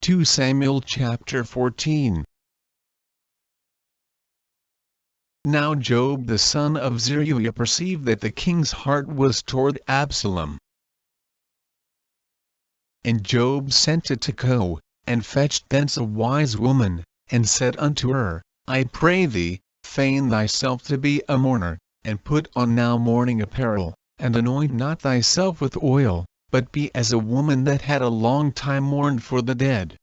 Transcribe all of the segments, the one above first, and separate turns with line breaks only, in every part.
2 Samuel chapter 14. Now Joab the son of Zeruiah perceived that the king's heart was toward Absalom. And Joab sent to Tekoa, and fetched thence a wise woman, and said unto her, I pray thee, feign thyself to be a mourner, and put on now mourning apparel, and anoint not thyself with oil, but be as a woman that had a long time mourned for the dead.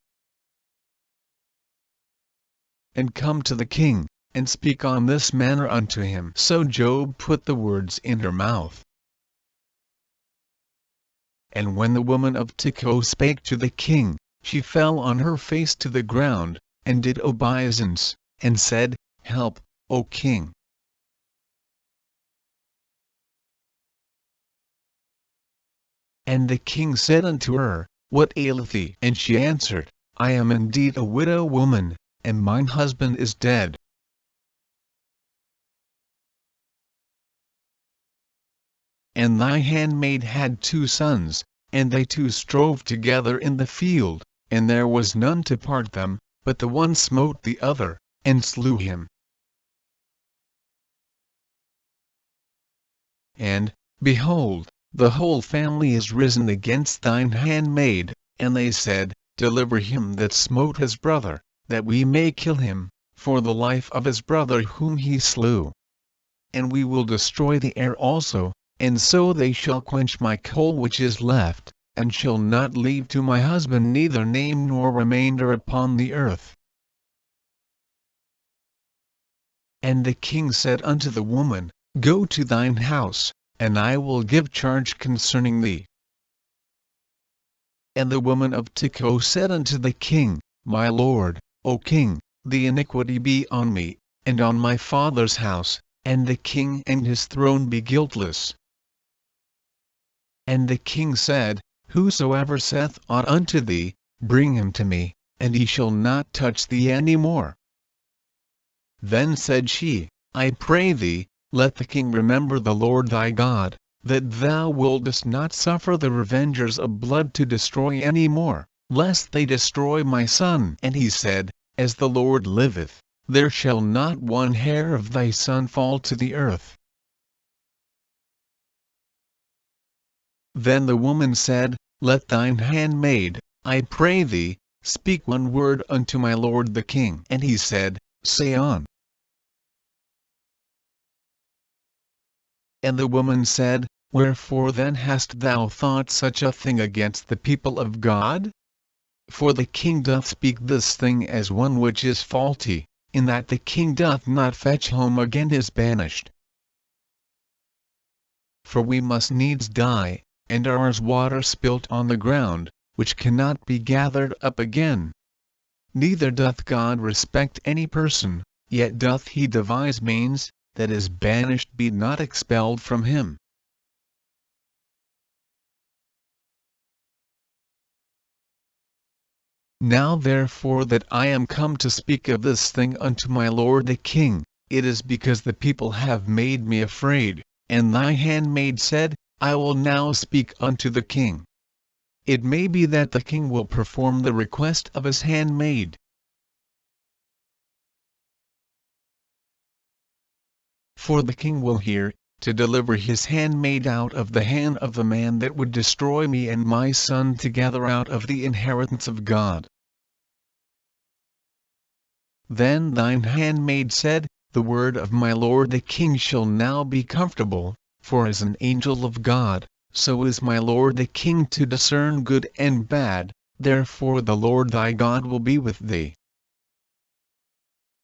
And come to the king, and speak on this manner unto him. So Joab put the words in her mouth. And when the woman of Tekoa spake to the king, she fell on her face to the ground, and did obeisance, and said, Help, O king. And the king said unto her, What aileth thee? And she answered, I am indeed a widow woman, and mine husband is dead. And thy handmaid had 2 sons, and they 2 strove together in the field, and there was none to part them, but the one smote the other, and slew him. And, behold, the whole family is risen against thine handmaid, and they said, Deliver him that smote his brother, that we may kill him, for the life of his brother whom he slew. And we will destroy the heir also, and so they shall quench my coal which is left, and shall not leave to my husband neither name nor remainder upon the earth. And the king said unto the woman, Go to thine house, and I will give charge concerning thee. And the woman of Tekoa said unto the king, My lord, O king, the iniquity be on me, and on my father's house, and the king and his throne be guiltless. And the king said, Whosoever saith aught unto thee, bring him to me, and he shall not touch thee any more. Then said she, I pray thee, let the king remember the Lord thy God, that thou wouldest not suffer the revengers of blood to destroy any more, lest they destroy my son. And he said, As the Lord liveth, there shall not one hair of thy son fall to the earth. Then the woman said, Let thine handmaid, I pray thee, speak one word unto my lord the king. And he said, Say on. And the woman said, Wherefore then hast thou thought such a thing against the people of God? For the king doth speak this thing as one which is faulty, in that the king doth not fetch home again his banished. For we must needs die, and are as water spilt on the ground, which cannot be gathered up again. Neither doth God respect any person, yet doth he devise means, that is banished be not expelled from him. Now therefore that I am come to speak of this thing unto my lord the king, it is because the people have made me afraid, and thy handmaid said, I will now speak unto the king. It may be that the king will perform the request of his handmaid. For the king will hear, to deliver his handmaid out of the hand of the man that would destroy me and my son together out of the inheritance of God. Then thine handmaid said, The word of my lord the king shall now be comfortable, for as an angel of God, so is my lord the king to discern good and bad, therefore the Lord thy God will be with thee.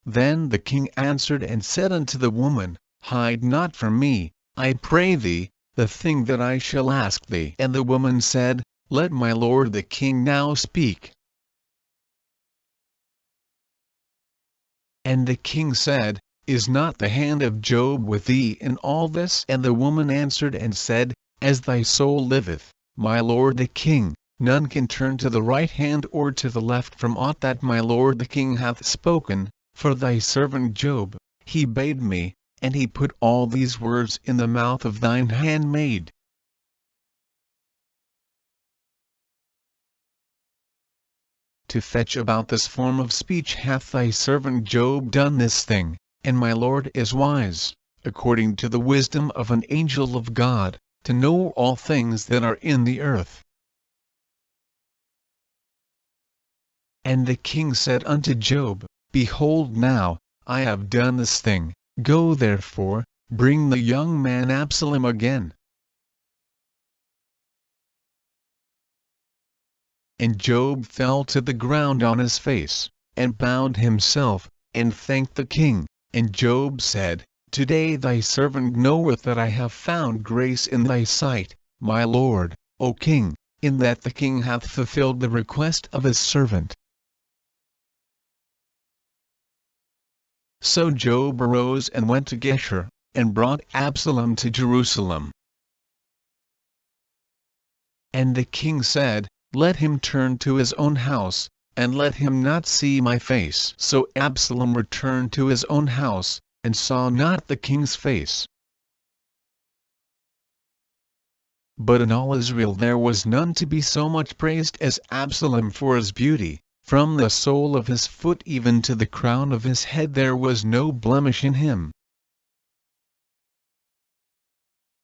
Then the king answered and said unto the woman, Hide not from me, I pray thee, the thing that I shall ask thee. And the woman said, Let my lord the king now speak. And the king said, Is not the hand of Joab with thee in all this? And the woman answered and said, As thy soul liveth, my lord the king, none can turn to the right hand or to the left from aught that my lord the king hath spoken, for thy servant Joab, he bade me, and he put all these words in the mouth of thine handmaid. to fetch about this form of speech hath thy servant Job done this thing, and my Lord is wise, according to the wisdom of an angel of God, to know all things that are in the earth. And the king said unto Job, Behold now, I have done this thing, go therefore, bring the young man Absalom again. And Job fell to the ground on his face, and bowed himself, and thanked the king. And Job said, Today thy servant knoweth that I have found grace in thy sight, my lord, O king, in that the king hath fulfilled the request of his servant. So Job arose and went to Geshur, and brought Absalom to Jerusalem. And the king said, Let him turn to his own house, and let him not see my face. So Absalom returned to his own house, and saw not the king's face. But in all Israel there was none to be so much praised as Absalom for his beauty. From the sole of his foot even to the crown of his head there was no blemish in him.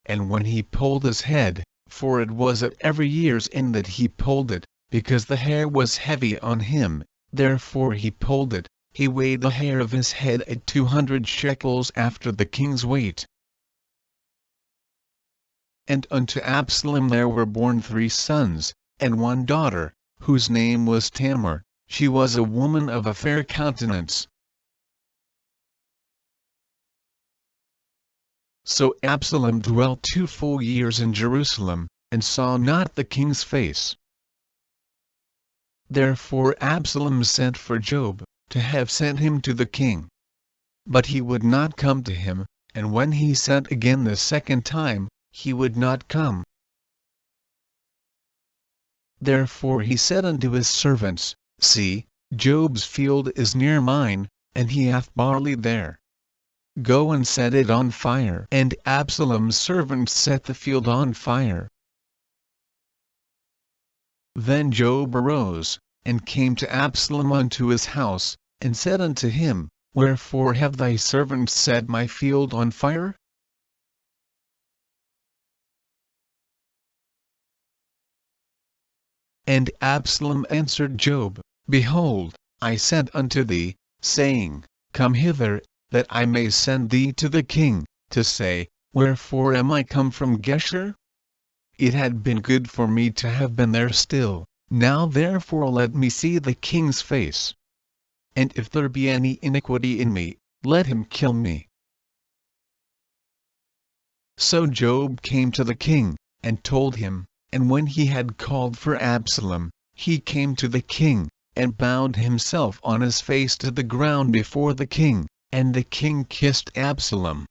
And when he polled his head, for it was at every year's end that he polled it, because the hair was heavy on him, therefore he polled it, he weighed the hair of his head at 200 shekels after the king's weight. And unto Absalom there were born 3 sons, and 1 daughter, whose name was Tamar. She was a woman of a fair countenance. So Absalom dwelt 2 full years in Jerusalem, and saw not the king's face. Therefore Absalom sent for Job, to have sent him to the king. But he would not come to him, and when he sent again the second time, he would not come. Therefore he said unto his servants, See, Job's field is near mine, and he hath barley there. Go and set it on fire. And Absalom's servants set the field on fire. Then Job arose, and came to Absalom unto his house, and said unto him, Wherefore have thy servants set my field on fire? And Absalom answered Job, Behold, I sent unto thee, saying, Come hither, that I may send thee to the king, to say, Wherefore am I come from Geshur? It had been good for me to have been there still, now therefore let me see the king's face. And if there be any iniquity in me, let him kill me. So Job came to the king, and told him, and when he had called for Absalom, he came to the king, and bowed himself on his face to the ground before the king, and the king kissed Absalom.